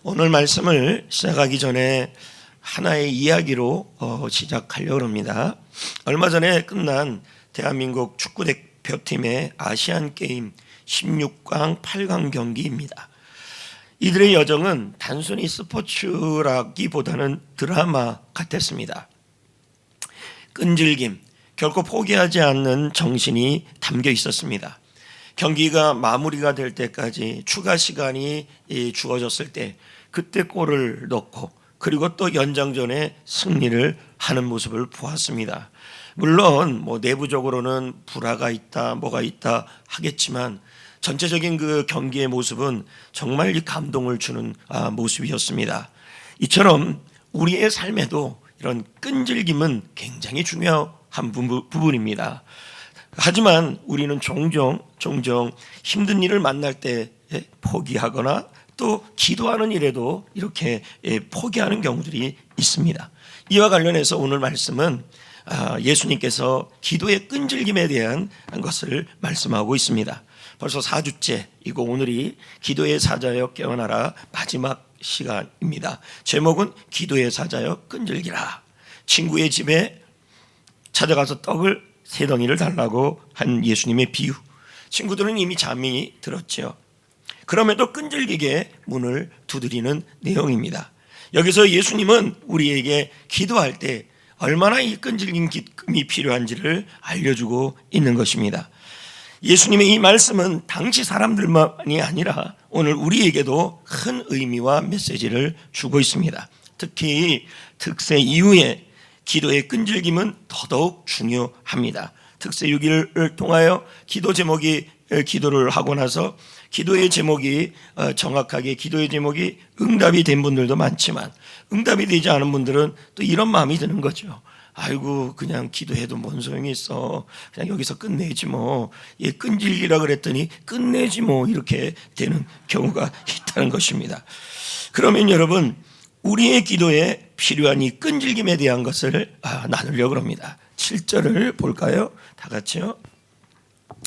오늘 말씀을 시작하기 전에 하나의 이야기로 시작하려고 합니다. 얼마 전에 끝난 대한민국 축구대표팀의 아시안게임 16강 8강 경기입니다. 이들의 여정은 단순히 스포츠라기보다는 드라마 같았습니다. 끈질김, 결코 포기하지 않는 정신이 담겨 있었습니다. 경기가 마무리가 될 때까지 추가 시간이 주어졌을 때 그때 골을 넣고 그리고 또 연장전에 승리를 하는 모습을 보았습니다. 물론 내부적으로는 불화가 있다 뭐가 있다 하겠지만 전체적인 그 경기의 모습은 정말 이 감동을 주는 모습이었습니다. 이처럼 우리의 삶에도 이런 끈질김은 굉장히 중요한 부분입니다. 하지만 우리는 종종 힘든 일을 만날 때 포기하거나 또 기도하는 일에도 이렇게 포기하는 경우들이 있습니다. 이와 관련해서 오늘 말씀은 예수님께서 기도의 끈질김에 대한 것을 말씀하고 있습니다. 벌써 4주째이고 오늘이 기도의 사자여 깨어나라 마지막 시간입니다. 제목은 기도의 사자여 끈질기라. 친구의 집에 찾아가서 떡을 3덩이를 달라고 한 예수님의 비유. 친구들은 이미 잠이 들었죠. 그럼에도 끈질기게 문을 두드리는 내용입니다. 여기서 예수님은 우리에게 기도할 때 얼마나 이 끈질김이 필요한지를 알려주고 있는 것입니다. 예수님의 이 말씀은 당시 사람들만이 아니라 오늘 우리에게도 큰 의미와 메시지를 주고 있습니다. 특히 특세 이후에 기도의 끈질김은 더더욱 중요합니다. 특세 6일을 통하여 기도 제목이 기도를 하고 나서 기도의 제목이 정확하게 기도의 제목이 응답이 된 분들도 많지만 응답이 되지 않은 분들은 또 이런 마음이 드는 거죠. 아이고 그냥 기도해도 뭔 소용이 있어. 그냥 여기서 끝내지 뭐. 끈질기라 그랬더니 끝내지 뭐 이렇게 되는 경우가 있다는 것입니다. 그러면 여러분 우리의 기도에 필요한 이 끈질김에 대한 것을 나누려고 합니다. 7절을 볼까요? 다 같이요.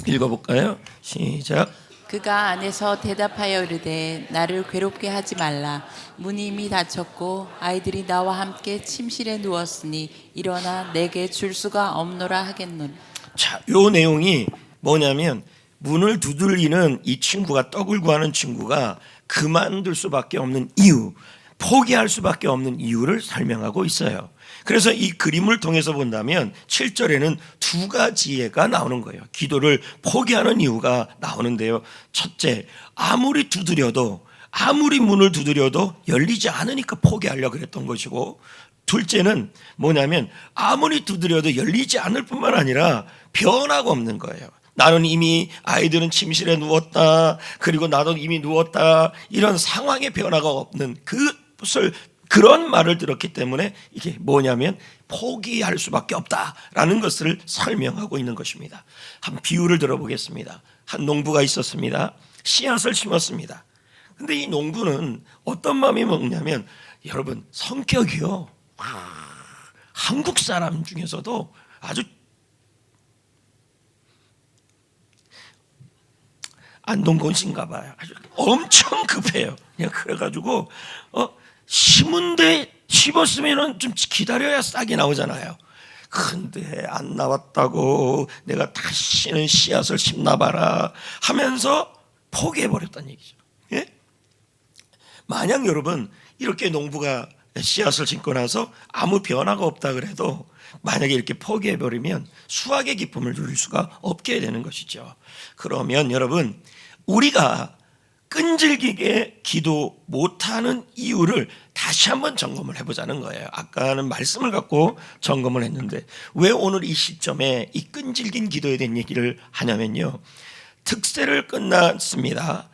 읽어볼까요? 시작. 그가 안에서 대답하여 이르되 나를 괴롭게 하지 말라. 문이 이미 닫혔고 아이들이 나와 함께 침실에 누웠으니 일어나 내게 줄 수가 없노라 하겠노니. 자, 요 내용이 뭐냐면 문을 두들기는 이 친구가 떡을 구하는 친구가 그만둘 수밖에 없는 이유, 포기할 수밖에 없는 이유를 설명하고 있어요. 그래서 이 그림을 통해서 본다면 7절에는 2가지가 나오는 거예요. 기도를 포기하는 이유가 나오는데요. 첫째, 아무리 문을 두드려도 열리지 않으니까 포기하려고 그랬던 것이고, 둘째는 뭐냐면 아무리 두드려도 열리지 않을 뿐만 아니라 변화가 없는 거예요. 나는 이미 아이들은 침실에 누웠다. 그리고 나도 이미 누웠다. 이런 상황의 변화가 없는 그런 말을 들었기 때문에 이게 뭐냐면 포기할 수밖에 없다라는 것을 설명하고 있는 것입니다. 한 비유를 들어보겠습니다. 한 농부가 있었습니다. 씨앗을 심었습니다. 근데 이 농부는 어떤 마음이 먹냐면 여러분 성격이요. 한국 사람 중에서도 아주 안동건신가 봐요. 아주 엄청 급해요. 그냥 그래가지고 심었으면 좀 기다려야 싹이 나오잖아요. 근데 안 나왔다고 내가 다시는 씨앗을 심나 봐라 하면서 포기해버렸다는 얘기죠. 예? 만약 여러분 이렇게 농부가 씨앗을 심고 나서 아무 변화가 없다 그래도 만약에 이렇게 포기해버리면 수확의 기쁨을 누릴 수가 없게 되는 것이죠. 그러면 여러분 우리가 끈질기게 기도 못하는 이유를 다시 한번 점검을 해보자는 거예요. 아까는 말씀을 갖고 점검을 했는데 왜 오늘 이 시점에 이 끈질긴 기도에 대한 얘기를 하냐면요. 특세를 끝났습니다.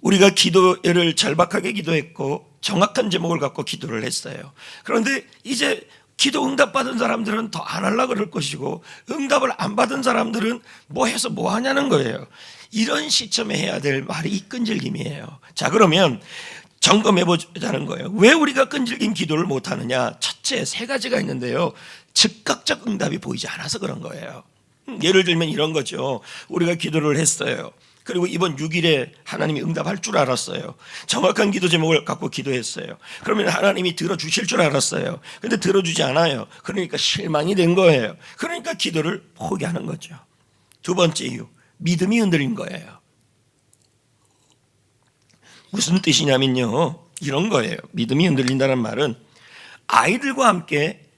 우리가 기도를 절박하게 기도했고 정확한 제목을 갖고 기도를 했어요. 그런데 이제 기도 응답받은 사람들은 더 안 하려고 그럴 것이고 응답을 안 받은 사람들은 뭐 해서 뭐 하냐는 거예요. 이런 시점에 해야 될 말이 이 끈질김이에요. 자, 그러면 점검해 보자는 거예요. 왜 우리가 끈질긴 기도를 못하느냐? 첫째 3가지가 있는데요. 즉각적 응답이 보이지 않아서 그런 거예요. 예를 들면 이런 거죠. 우리가 기도를 했어요. 그리고 이번 6일에 하나님이 응답할 줄 알았어요. 정확한 기도 제목을 갖고 기도했어요. 그러면 하나님이 들어주실 줄 알았어요. 근데 들어주지 않아요. 그러니까 실망이 된 거예요. 그러니까 기도를 포기하는 거죠. 두 번째 이유, 믿음이 흔들린 거예요. 무슨 뜻이냐면요, 이런 거예요. 믿음이 흔들린다는 말은 아이들과 함께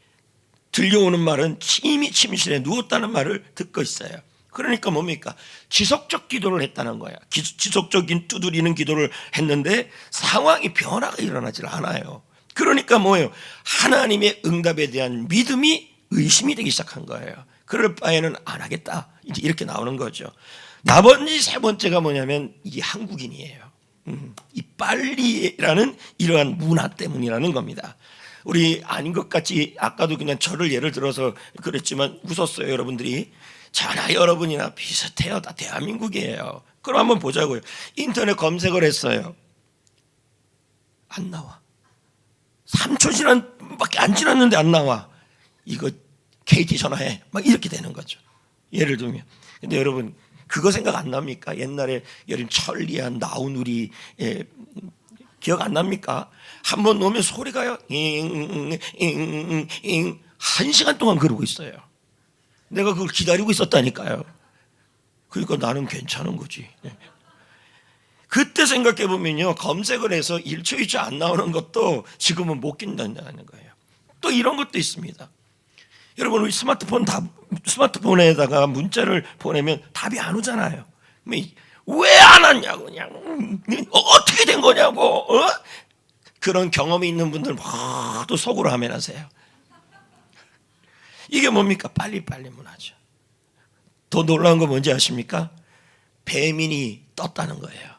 들려오는 말은 이미 침실에 누웠다는 말을 듣고 있어요. 그러니까 뭡니까? 지속적 기도를 했다는 거야. 지속적인 두드리는 기도를 했는데 상황이 변화가 일어나질 않아요. 그러니까 뭐예요? 하나님의 응답에 대한 믿음이 의심이 되기 시작한 거예요. 그럴 바에는 안 하겠다, 이제 이렇게 나오는 거죠. 나머지 세 번째가 뭐냐면 이게 한국인이에요. 이 빨리라는 이러한 문화 때문이라는 겁니다. 우리 아닌 것 같이 아까도 그냥 저를 예를 들어서 그랬지만 웃었어요. 여러분들이 저나 여러분이나 비슷해요. 다 대한민국이에요. 그럼 한번 보자고요. 인터넷 검색을 했어요. 안 나와. 3초 지난밖에 안 지났는데 안 나와. 이거 KT 전화해. 막 이렇게 되는 거죠. 예를 들면. 근데 여러분 그거 생각 안 납니까? 옛날에 여름 천리안 나우누리 기억 안 납니까? 한번 놓으면 소리가요. 잉잉잉잉잉 1시간 동안 그러고 있어요. 내가 그걸 기다리고 있었다니까요. 그러니까 나는 괜찮은 거지. 그때 생각해 보면요, 검색을 해서 1초 2초 안 나오는 것도 지금은 못 낀다는 거예요. 또 이런 것도 있습니다. 여러분 우리 스마트폰에다가 문자를 보내면 답이 안 오잖아요. 왜 안 왔냐고, 그냥 어떻게 된 거냐고. 그런 경험이 있는 분들 모두 속으로 하면 하세요. 이게 뭡니까? 빨리빨리 문화죠. 더 놀라운 거 뭔지 아십니까? 배민이 떴다는 거예요.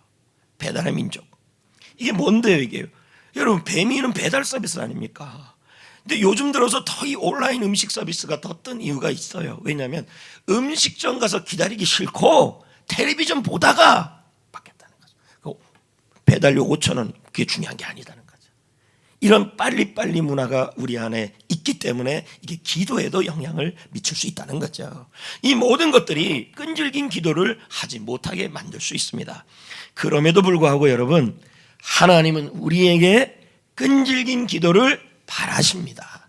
배달의 민족. 이게 뭔데요, 이게? 여러분, 배민은 배달 서비스 아닙니까? 근데 요즘 들어서 더 이 온라인 음식 서비스가 더 뜬 이유가 있어요. 왜냐하면 음식점 가서 기다리기 싫고 텔레비전 보다가 받겠다는 거죠. 배달료 5,000원, 그게 중요한 게 아니다는 거죠. 이런 빨리빨리 문화가 우리 안에 있기 때문에 이게 기도에도 영향을 미칠 수 있다는 거죠. 이 모든 것들이 끈질긴 기도를 하지 못하게 만들 수 있습니다. 그럼에도 불구하고 여러분, 하나님은 우리에게 끈질긴 기도를 바라십니다.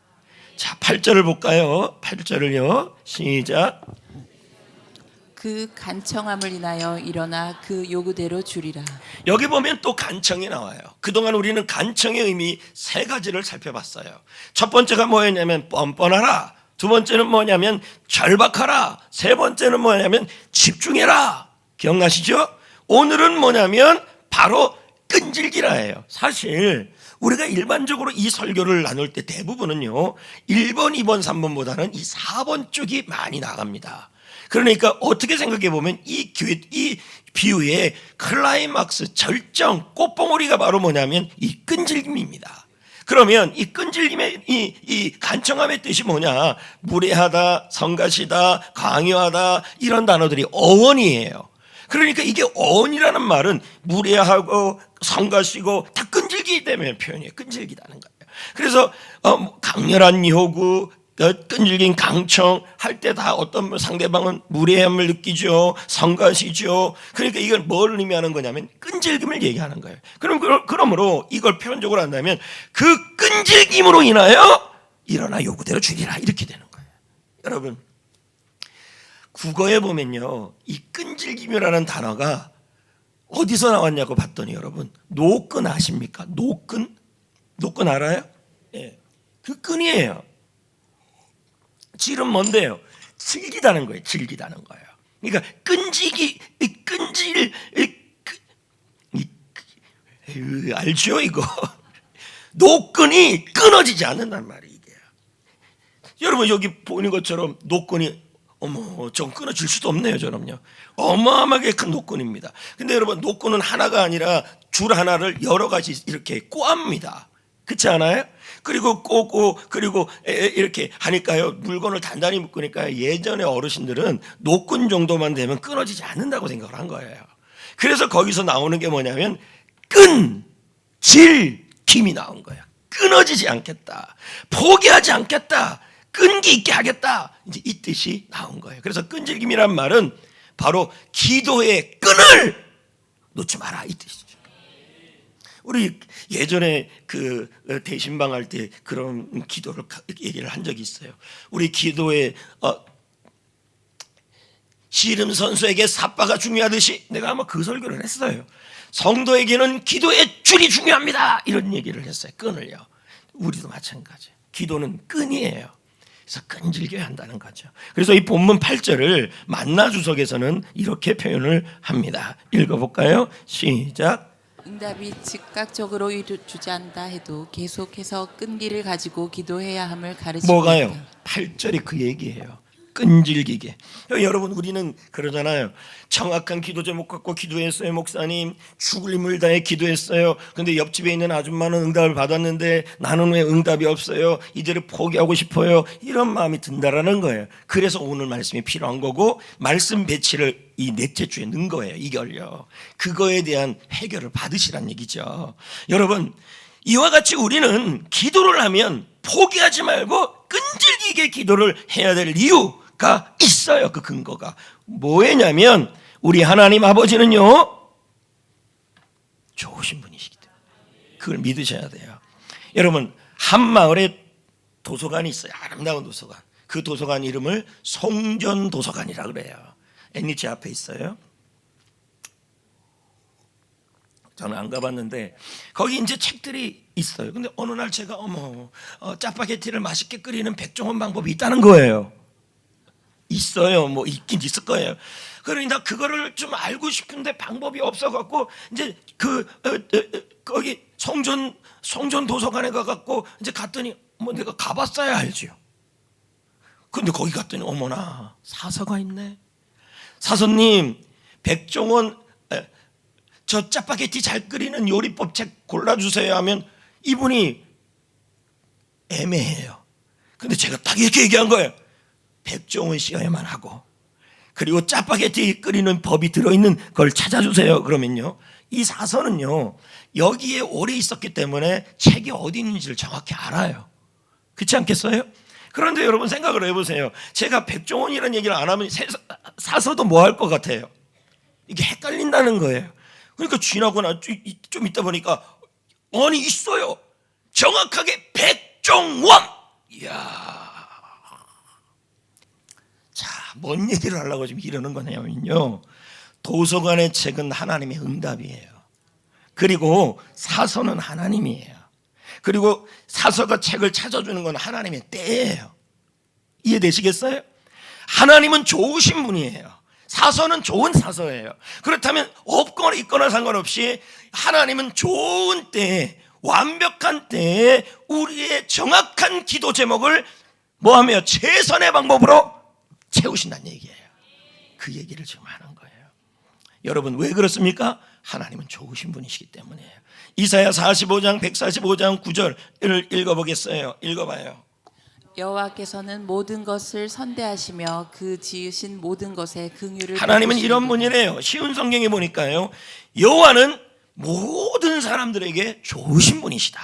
자, 8절을 볼까요? 8절을요. 시작. 그 간청함을 인하여 일어나 그 요구대로 주리라. 여기 보면 또 간청이 나와요. 그동안 우리는 간청의 의미 세 가지를 살펴봤어요. 첫 번째가 뭐였냐면 뻔뻔하라. 두 번째는 뭐냐면 절박하라. 세 번째는 뭐냐면 집중해라. 기억나시죠? 오늘은 뭐냐면 바로 끈질기라예요. 사실 우리가 일반적으로 이 설교를 나눌 때 대부분은요 1번, 2번, 3번보다는 이 4번 쪽이 많이 나갑니다. 그러니까 어떻게 생각해 보면 이 비유의 클라이막스, 절정, 꽃봉오리가 바로 뭐냐면 이 끈질김입니다. 그러면 이 끈질김의 이 간청함의 뜻이 뭐냐? 무례하다, 성가시다, 강요하다, 이런 단어들이 어원이에요. 그러니까 이게 어원이라는 말은 무례하고 성가시고 다 끈질기기 때문에 표현이에요. 끈질기다는 거예요. 그래서 강렬한 요구, 끈질긴 강청 할 때 다 어떤 상대방은 무례함을 느끼죠. 성가시죠. 그러니까 이건 뭘 의미하는 거냐면 끈질김을 얘기하는 거예요. 그러므로 이걸 표현적으로 한다면 그 끈질김으로 인하여 일어나 요구대로 주리라, 이렇게 되는 거예요. 여러분, 국어에 보면요 이 끈질김이라는 단어가 어디서 나왔냐고 봤더니 여러분, 노끈 아십니까? 노끈 알아요? 예, 그 끈이에요. 질은 뭔데요? 질기다는 거예요. 질기다는 거예요. 그러니까 알죠 이거? 노끈이 끊어지지 않는단 말이에요. 이게. 여러분 여기 보이는 것처럼 노끈이 좀 끊어질 수도 없네요. 저럼요. 어마어마하게 큰 노끈입니다. 근데 여러분 노끈은 하나가 아니라 줄 하나를 여러 가지 이렇게 꼬합니다. 그렇지 않아요? 그리고 꼬고 그리고 이렇게 하니까요 물건을 단단히 묶으니까 예전에 어르신들은 노끈 정도만 되면 끊어지지 않는다고 생각을 한 거예요. 그래서 거기서 나오는 게 뭐냐면 끈, 질, 김이 나온 거예요. 끊어지지 않겠다, 포기하지 않겠다, 끈기 있게 하겠다, 이제 이 뜻이 나온 거예요. 그래서 끈질김이란 말은 바로 기도의 끈을 놓지 마라 이 뜻이죠. 우리 예전에 그 대신방 할 때 그런 기도를 얘기를 한 적이 있어요. 우리 기도에 씨름 선수에게 삿바가 중요하듯이 내가 아마 그 설교를 했어요. 성도에게는 기도의 줄이 중요합니다. 이런 얘기를 했어요. 끈을요. 우리도 마찬가지예요. 기도는 끈이에요. 그래서 끈질겨야 한다는 거죠. 그래서 이 본문 8절을 만나주석에서는 이렇게 표현을 합니다. 읽어볼까요? 시작. 응답이 즉각적으로 이루어지지 않다 해도 계속해서 끈기를 가지고 기도해야 함을 가르치고 뭐가요? 있다. 8절이 그 얘기예요. 끈질기게. 여러분 우리는 그러잖아요. 정확한 기도 제목 갖고 기도했어요. 목사님 죽을 힘을 다해 기도했어요. 근데 옆집에 있는 아줌마는 응답을 받았는데 나는 왜 응답이 없어요? 이제를 포기하고 싶어요. 이런 마음이 든다라는 거예요. 그래서 오늘 말씀이 필요한 거고 말씀 배치를 이 넷째 주에 넣은 거예요. 이걸요. 그거에 대한 해결을 받으시란 얘기죠. 여러분 이와 같이 우리는 기도를 하면 포기하지 말고 끈질기게 기도를 해야 될 이유가 있어요. 그 근거가 뭐냐면 우리 하나님 아버지는요 좋으신 분이시기 때문에 그걸 믿으셔야 돼요. 여러분 한 마을에 도서관이 있어요. 아름다운 도서관. 그 도서관 이름을 송전도서관이라 그래요. NH 앞에 있어요. 저는 안 가봤는데 거기 이제 책들이 있어요. 근데 어느 날 제가 짜파게티를 맛있게 끓이는 백종원 방법이 있다는 거예요. 있어요. 뭐 있긴 있을 거예요. 그러니까 그거를 좀 알고 싶은데 방법이 없어갖고 이제 거기 송전 도서관에 가갖고 이제 갔더니 뭐 내가 가봤어야 알지요. 근데 거기 갔더니 어머나 사서가 있네. 사서님 백종원 저 짜파게티 잘 끓이는 요리법 책 골라주세요 하면 이분이 애매해요. 근데 제가 딱 이렇게 얘기한 거예요. 백종원 씨여야만 하고 그리고 짜파게티 끓이는 법이 들어있는 걸 찾아주세요. 그러면요 이 사서는요 여기에 오래 있었기 때문에 책이 어디 있는지를 정확히 알아요. 그렇지 않겠어요? 그런데 여러분 생각을 해보세요. 제가 백종원이라는 얘기를 안 하면 사서도 뭐 할 것 같아요? 이게 헷갈린다는 거예요. 그러니까 지나거나 좀 있다 보니까 아니 있어요. 정확하게 백종원. 이야. 자, 뭔 얘기를 하려고 지금 이러는 거냐면요. 도서관의 책은 하나님의 응답이에요. 그리고 사서는 하나님이에요. 그리고 사서가 책을 찾아주는 건 하나님의 때예요. 이해되시겠어요? 하나님은 좋으신 분이에요. 사서는 좋은 사서예요. 그렇다면 없거나 있거나 상관없이 하나님은 좋은 때에 완벽한 때에 우리의 정확한 기도 제목을 뭐하며 최선의 방법으로 채우신다는 얘기예요. 그 얘기를 지금 하는 거예요. 여러분 왜 그렇습니까? 하나님은 좋으신 분이시기 때문이에요. 이사야 45장 145장 9절을 읽어보겠어요. 읽어봐요. 여호와께서는 모든 것을 선대하시며 그 지으신 모든 것에 긍휼을 하나님은 베푸시는 이런 분이다. 분이래요. 쉬운 성경에 보니까요 여호와는 모든 사람들에게 좋으신 분이시다.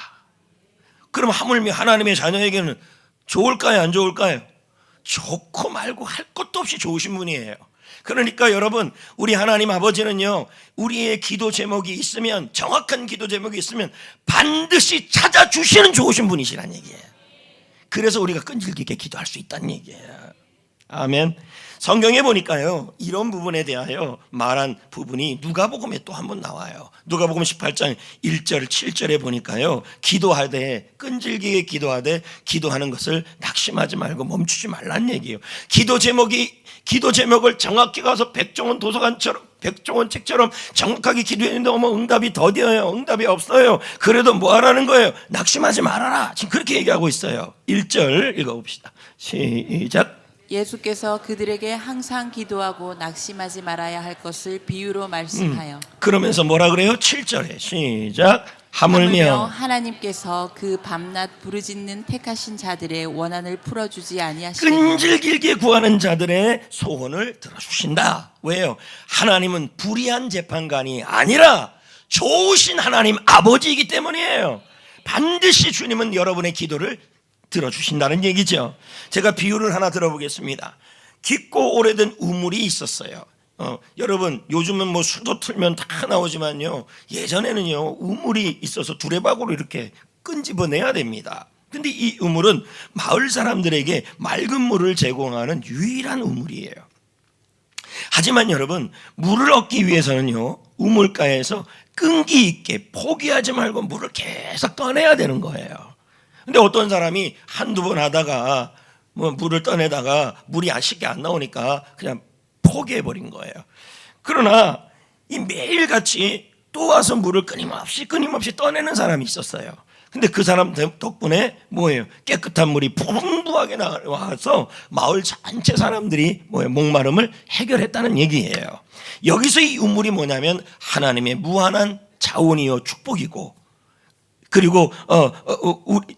그럼 하물며 하나님의 자녀에게는 좋을까요 안 좋을까요? 좋고 말고 할 것도 없이 좋으신 분이에요. 그러니까 여러분 우리 하나님 아버지는요 우리의 기도 제목이 있으면 정확한 기도 제목이 있으면 반드시 찾아주시는 좋으신 분이시란 얘기예요. 그래서 우리가 끈질기게 기도할 수 있다는 얘기예요. 아멘. 성경에 보니까요 이런 부분에 대하여 말한 부분이 누가복음에 또 한 번 나와요. 누가복음 18장 1절 7절에 보니까요 기도하되 끈질기게 기도하되 기도하는 것을 낙심하지 말고 멈추지 말라는 얘기예요. 기도 제목을 정확히 가서 백종원 도서관처럼 백종원 책처럼 정확하게 기도했는데 응답이 더뎌요. 응답이 없어요. 그래도 뭐 하라는 거예요? 낙심하지 말아라. 지금 그렇게 얘기하고 있어요. 1절 읽어봅시다. 시작. 예수께서 그들에게 항상 기도하고 낙심하지 말아야 할 것을 비유로 말씀하여 그러면서 뭐라 그래요? 7절에 시작. 하물며 하나님께서 그 밤낮 부르짖는 택하신 자들의 원한을 풀어주지 아니하시고 끈질기게 구하는 자들의 소원을 들어주신다. 왜요? 하나님은 불의한 재판관이 아니라 좋으신 하나님 아버지이기 때문이에요. 반드시 주님은 여러분의 기도를 들어주신다는 얘기죠. 제가 비유를 하나 들어보겠습니다. 깊고 오래된 우물이 있었어요. 여러분 요즘은 뭐 수도 틀면 다 나오지만요, 예전에는요 우물이 있어서 두레박으로 이렇게 끈집어내야 됩니다. 근데 이 우물은 마을 사람들에게 맑은 물을 제공하는 유일한 우물이에요. 하지만 여러분, 물을 얻기 위해서는요 우물가에서 끈기 있게 포기하지 말고 물을 계속 떠내야 되는 거예요. 근데 어떤 사람이 한두 번 하다가 뭐 물을 떠내다가 물이 쉽게 안 나오니까 그냥 포기해버린 거예요. 그러나 이 매일같이 또 와서 물을 끊임없이 떠내는 사람이 있었어요. 근데 그 사람 덕분에 뭐예요? 깨끗한 물이 풍부하게 나와서 마을 전체 사람들이 뭐예요? 목마름을 해결했다는 얘기예요. 여기서 이 우물이 뭐냐면 하나님의 무한한 자원이요 축복이고, 그리고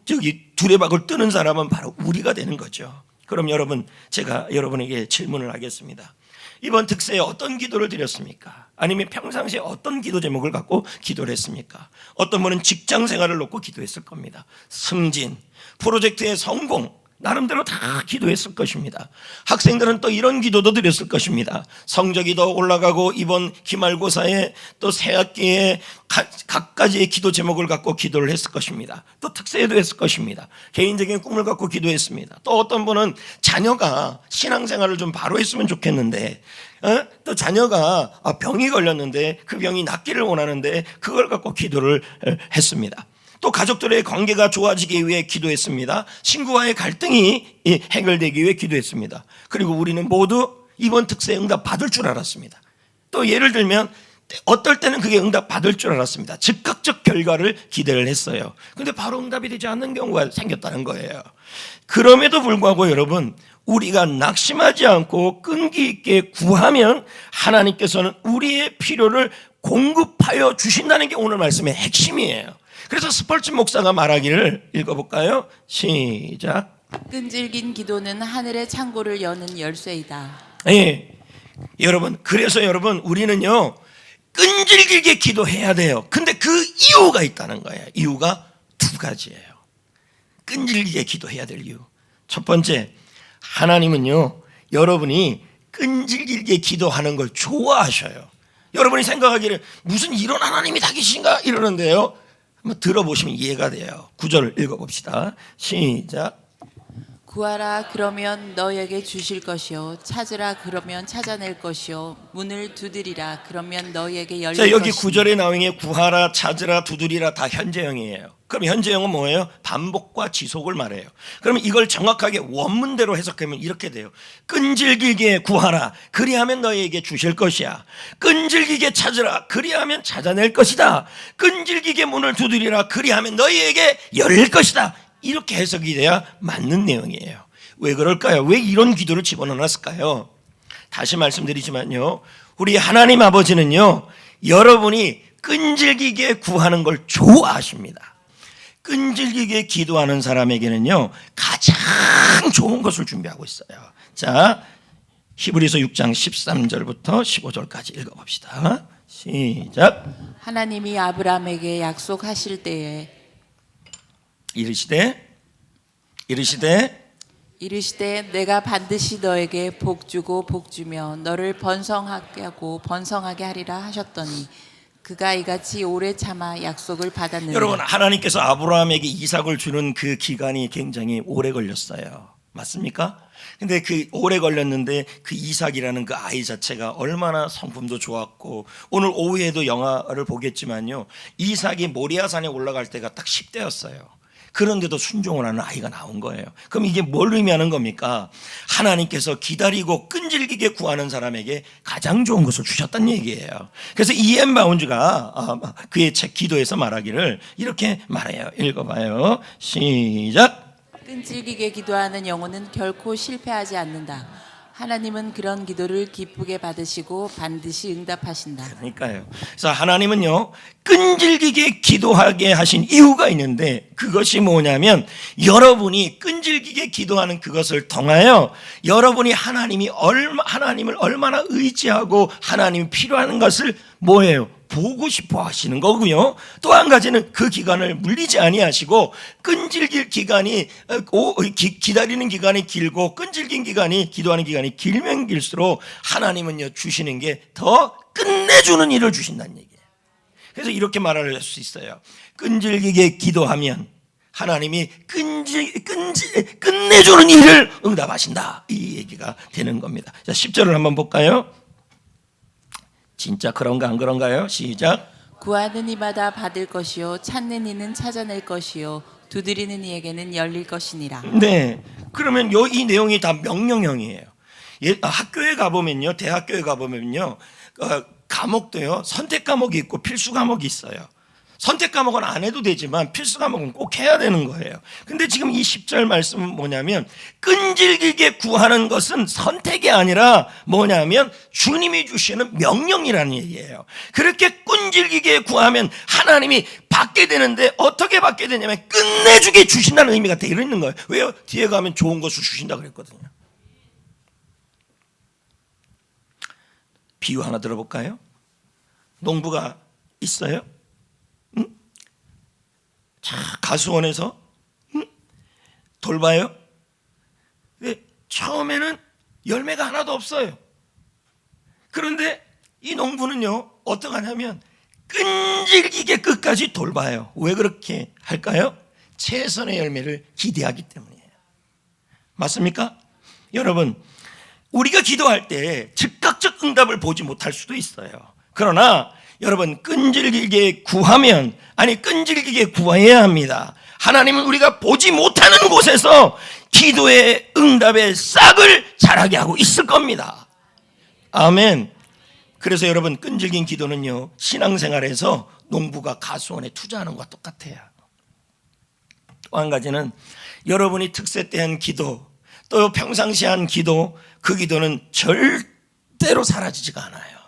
저기 두레박을 뜨는 사람은 바로 우리가 되는 거죠. 그럼 여러분, 제가 여러분에게 질문을 하겠습니다. 이번 특세에 어떤 기도를 드렸습니까? 아니면 평상시에 어떤 기도 제목을 갖고 기도를 했습니까? 어떤 분은 직장 생활을 놓고 기도했을 겁니다. 승진, 프로젝트의 성공, 나름대로 다 기도했을 것입니다. 학생들은 또 이런 기도도 드렸을 것입니다. 성적이 더 올라가고 이번 기말고사에 또 새학기에 각가지의 기도 제목을 갖고 기도를 했을 것입니다. 또 특세에도 했을 것입니다. 개인적인 꿈을 갖고 기도했습니다. 또 어떤 분은 자녀가 신앙생활을 좀 바로 했으면 좋겠는데, 또 자녀가 병이 걸렸는데 그 병이 낫기를 원하는데 그걸 갖고 기도를 했습니다. 또 가족들의 관계가 좋아지기 위해 기도했습니다. 친구와의 갈등이 해결되기 위해 기도했습니다. 그리고 우리는 모두 이번 특세 응답 받을 줄 알았습니다. 또 예를 들면 어떨 때는 그게 응답 받을 줄 알았습니다. 즉각적 결과를 기대를 했어요. 근데 바로 응답이 되지 않는 경우가 생겼다는 거예요. 그럼에도 불구하고 여러분, 우리가 낙심하지 않고 끈기 있게 구하면 하나님께서는 우리의 필요를 공급하여 주신다는 게 오늘 말씀의 핵심이에요. 그래서 스펄전 목사가 말하기를 읽어볼까요? 시작. 끈질긴 기도는 하늘의 창고를 여는 열쇠이다. 예, 여러분, 그래서 여러분 우리는요 끈질기게 기도해야 돼요. 근데 그 이유가 있다는 거예요. 이유가 두 가지예요. 끈질기게 기도해야 될 이유. 첫 번째, 하나님은요 여러분이 끈질기게 기도하는 걸 좋아하셔요. 여러분이 생각하기를 무슨 이런 하나님이 다 계신가 이러는데요, 한번 들어보시면 이해가 돼요. 9절을 읽어봅시다. 시작. 구하라 그러면 너에게 주실 것이요, 찾으라 그러면 찾아낼 것이요, 문을 두드리라 그러면 너에게 열릴 것이니. 자, 여기 9절에 나오는 게 구하라, 찾으라, 두드리라 다 현재형이에요. 그럼 현재형은 뭐예요? 반복과 지속을 말해요. 그러면 이걸 정확하게 원문대로 해석하면 이렇게 돼요. 끈질기게 구하라, 그리하면 너에게 주실 것이야. 끈질기게 찾으라, 그리하면 찾아낼 것이다. 끈질기게 문을 두드리라, 그리하면 너희에게 열릴 것이다. 이렇게 해석이 돼야 맞는 내용이에요. 왜 그럴까요? 왜 이런 기도를 집어넣었을까요? 다시 말씀드리지만요, 우리 하나님 아버지는요 여러분이 끈질기게 구하는 걸 좋아하십니다. 끈질기게 기도하는 사람에게는요 가장 좋은 것을 준비하고 있어요. 자, 히브리서 6장 13절부터 15절까지 읽어봅시다. 시작. 하나님이 아브라함에게 약속하실 때에 이르시되 내가 반드시 너에게 복 주고 복 주며 너를 번성하게 하고 번성하게 하리라 하셨더니 그가 이같이 오래 참아 약속을 받았느니라. 여러분, 하나님께서 아브라함에게 이삭을 주는 그 기간이 굉장히 오래 걸렸어요. 맞습니까? 근데 그 오래 걸렸는데 그 이삭이라는 그 아이 자체가 얼마나 성품도 좋았고, 오늘 오후에도 영화를 보겠지만요, 이삭이 모리아산에 올라갈 때가 딱 10대였어요. 그런데도 순종을 하는 아이가 나온 거예요. 그럼 이게 뭘 의미하는 겁니까? 하나님께서 기다리고 끈질기게 구하는 사람에게 가장 좋은 것을 주셨다는 얘기예요. 그래서 E.M. 바운즈가 그의 책 기도에서 말하기를 이렇게 말해요. 읽어봐요. 시작. 끈질기게 기도하는 영혼은 결코 실패하지 않는다. 하나님은 그런 기도를 기쁘게 받으시고 반드시 응답하신다. 그러니까요. 그래서 하나님은요 끈질기게 기도하게 하신 이유가 있는데, 그것이 뭐냐면 여러분이 끈질기게 기도하는 그것을 통하여 여러분이 하나님을 얼마나 의지하고 하나님이 필요한 것을 뭐예요? 보고 싶어 하시는 거고요. 또 한 가지는 그 기간을 물리지 아니하시고 끈질길 기간이 기다리는 기간이 길고 끈질긴 기간이 기도하는 기간이 길면 길수록 하나님은요 주시는 게 더 끝내주는 일을 주신다는 얘기예요. 그래서 이렇게 말을 할 수 있어요. 끈질기게 기도하면 하나님이 끝내주는 일을 응답하신다, 이 얘기가 되는 겁니다. 자, 10절을 한번 볼까요? 진짜 그런가 안 그런가요? 시작. 구하는 이마다 받을 것이요 찾는 이는 찾아낼 것이요 두드리는 이에게는 열릴 것이니라. 네, 그러면 이 내용이 다 명령형이에요. 학교에 가보면요, 대학교에 가보면요, 과목도요 선택 과목이 있고 필수 과목이 있어요. 선택 과목은 안 해도 되지만 필수 과목은 꼭 해야 되는 거예요. 근데 지금 이 10절 말씀은 뭐냐면 끈질기게 구하는 것은 선택이 아니라 뭐냐면 주님이 주시는 명령이라는 얘기예요. 그렇게 끈질기게 구하면 하나님이 받게 되는데 어떻게 받게 되냐면 끝내주게 주신다는 의미가 되어 있는 거예요. 왜요? 뒤에 가면 좋은 것을 주신다 그랬거든요. 비유 하나 들어볼까요? 농부가 있어요. 자, 가수원에서 돌봐요. 근데 처음에는 열매가 하나도 없어요. 그런데 이 농부는요 어떻게 하냐면 끈질기게 끝까지 돌봐요. 왜 그렇게 할까요? 최선의 열매를 기대하기 때문이에요. 맞습니까? 여러분, 우리가 기도할 때 즉각적 응답을 보지 못할 수도 있어요. 그러나 여러분, 끈질기게 구하면, 끈질기게 구해야 합니다. 하나님은 우리가 보지 못하는 곳에서 기도의 응답의 싹을 자라게 하고 있을 겁니다. 아멘. 그래서 여러분, 끈질긴 기도는요 신앙생활에서 농부가 가수원에 투자하는 것과 똑같아요. 또 한 가지는 여러분이 특세 때 한 기도, 또 평상시에 한 기도, 그 기도는 절대로 사라지지가 않아요.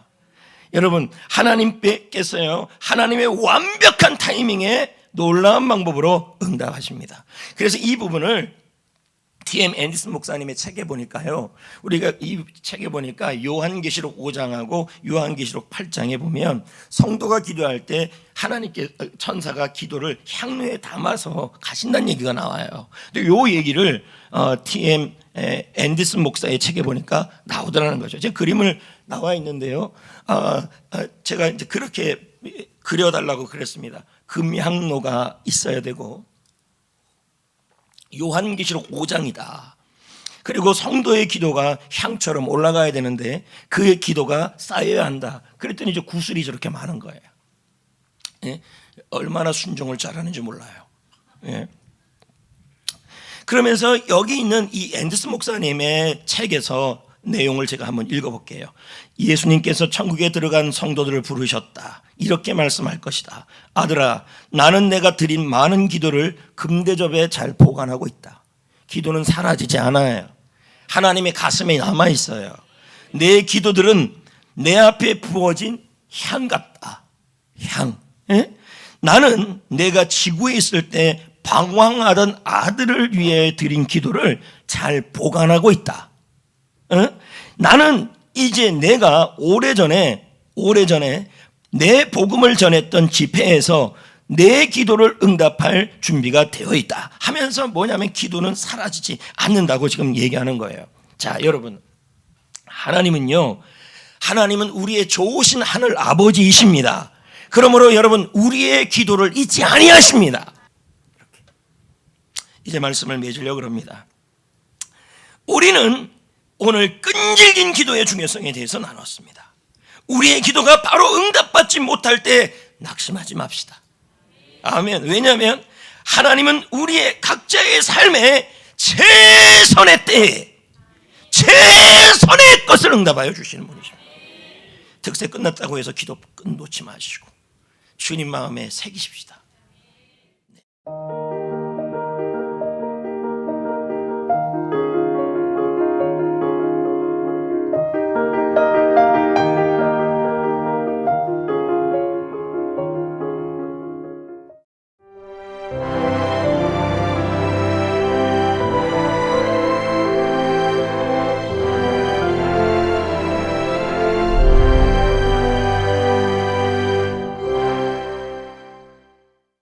여러분, 하나님께서요 하나님의 완벽한 타이밍에 놀라운 방법으로 응답하십니다. 그래서 이 부분을 T.M. 앤더슨 목사님의 책에 보니까요, 우리가 이 책에 보니까 요한계시록 5장하고 요한계시록 8장에 보면 성도가 기도할 때 하나님께 천사가 기도를 향로에 담아서 가신다는 얘기가 나와요. 근데 요 얘기를 T.M. 앤더슨 목사의 책에 보니까 나오더라는 거죠. 제 그림을 나와 있는데요, 제가 이제 그렇게 그려달라고 그랬습니다. 금향로가 있어야 되고 요한계시록 5장이다. 그리고 성도의 기도가 향처럼 올라가야 되는데 그의 기도가 쌓여야 한다. 그랬더니 이제 구슬이 저렇게 많은 거예요. 예? 얼마나 순종을 잘하는지 몰라요. 예? 그러면서 여기 있는 이 앤더슨 목사님의 책에서 내용을 제가 한번 읽어볼게요. 예수님께서 천국에 들어간 성도들을 부르셨다. 이렇게 말씀할 것이다. 아들아, 나는 내가 드린 많은 기도를 금대접에 잘 보관하고 있다. 기도는 사라지지 않아요. 하나님의 가슴에 남아있어요. 내 기도들은 내 앞에 부어진 향 같다. 향. 예? 나는 내가 지구에 있을 때 방황하던 아들을 위해 드린 기도를 잘 보관하고 있다. 나는 이제 내가 오래전에 내 복음을 전했던 집회에서 내 기도를 응답할 준비가 되어 있다 하면서 뭐냐면 기도는 사라지지 않는다고 지금 얘기하는 거예요. 자, 여러분, 하나님은 우리의 좋으신 하늘 아버지이십니다. 그러므로 여러분, 우리의 기도를 잊지 아니하십니다. 이제 말씀을 맺으려고 합니다. 우리는 오늘 끈질긴 기도의 중요성에 대해서 나눴습니다. 우리의 기도가 바로 응답받지 못할 때 낙심하지 맙시다. 아멘. 왜냐하면 하나님은 우리의 각자의 삶에 최선의 때에 최선의 것을 응답하여 주시는 분이십니다. 특세 끝났다고 해서 기도 놓지 마시고 주님 마음에 새기십시다.